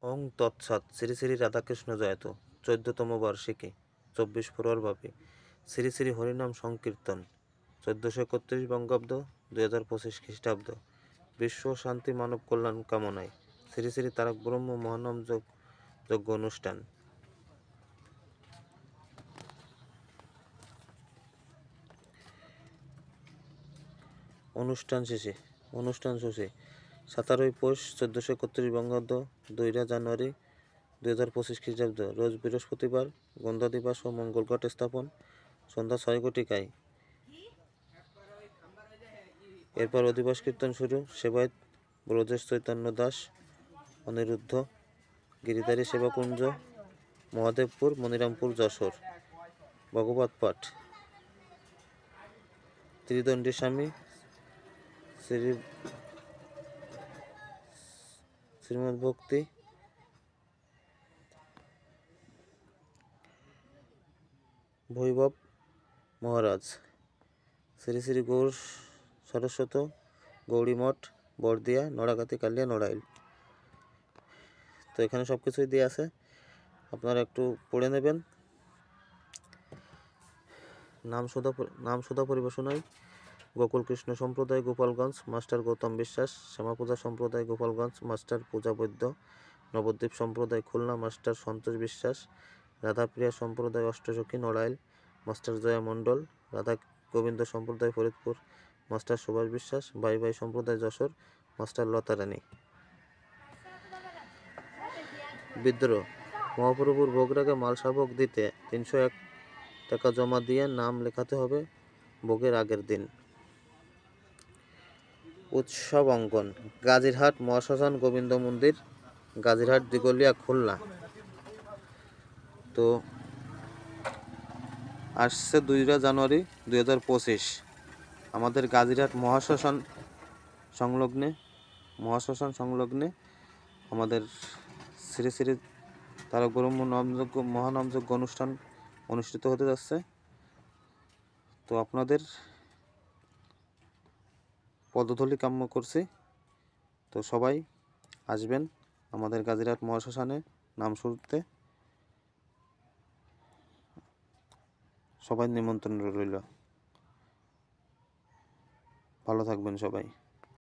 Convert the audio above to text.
ওং তৎসৎ। শ্রী শ্রী রাধাকৃষ্ণ জয়ত। 14তম বার্ষিকী 24 ফেব্রুয়ারি। শ্রী শ্রী হরিনাম সংকীর্তন 1431 বঙ্গাব্দ 2025 খ্রিস্টাব্দ। বিশ্ব শান্তি মানব কল্যাণ কামনায় শ্রী শ্রী তারক ব্রহ্ম মহানাম যজ্ঞ অনুষ্ঠান। অনুষ্ঠান সূচি 17 পৌষ 1431 বঙ্গাব্দ 2 জানুয়ারি 2025 খ্রিস্টাব্দ। রোজ বৃহস্পতিবার গন্ধা দিবস ও মঙ্গল ঘট স্থাপন সন্ধ্যা 6 ঘটিকায়। এরপর অধিবাস কীর্তন শুরু। সেবায়ত ব্রজেশ চৈতন্য দাস, অনিরুদ্ধ, গিরিধারী সেবাকুঞ্জ, মহাদেবপুর, মনিরামপুর, যশোর। ভগবত পাঠ ত্রিদণ্ডী স্বামী শ্রীমদ্ভক্তি বৈভব মহারাজ, শ্রী শ্রী গৌর সরস্বত গৌরী মঠ, বরদিয়া, নড়াগাতি, কালিয়া, নড়াইল। তো এখানে সব কিছুই দিয়ে আছে, আপনারা একটু পড়ে নেবেন। নামসুধা পরিবেশনায় গোকুল কৃষ্ণ সম্প্রদায় গোপালগঞ্জ, মাস্টার গৌতম বিশ্বাস। শ্যামাপূজা সম্প্রদায় গোপালগঞ্জ, মাস্টার পূজা বৈদ্য। নবদ্বীপ সম্প্রদায় খুলনা, মাস্টার সন্তোষ বিশ্বাস। রাধাপ্রিয়া সম্প্রদায় অষ্টসখী, নড়াইল, মাস্টার জয়া মণ্ডল। রাধা গোবিন্দ সম্প্রদায় ফরিদপুর, মাস্টার সুভাষ বিশ্বাস। ভাই ভাই সম্প্রদায় যশোর, মাস্টার লতা রানী। বিদ্রোহ মহাপ্রভুর ভোগরাগে মালসাভোগ দিতে 301 টাকা জমা দিয়ে নাম লেখাতে হবে ভোগের আগের দিন। উৎসব অঙ্গন গাজীরহাট মহাশ্মশান গোবিন্দ মন্দির, গাজীরহাট দিগলিয়া, খুলনা। তো আসছে 2 জানুয়ারি 2025 আমাদের গাজীরহাট মহাশ্মশান সংলগ্নে আমাদের শ্রী শ্রী তারক ব্রহ্ম মহানামযজ্ঞ অনুষ্ঠান অনুষ্ঠিত হতে যাচ্ছে। তো আপনাদের পদধূলি কাম্য করছি। তো সবাই আসবেন আমাদের গাজীরহাট মহাশ্মশানে নাম শুনতে। সবাই নিমন্ত্রণ রইল। ভালো থাকবেন সবাই।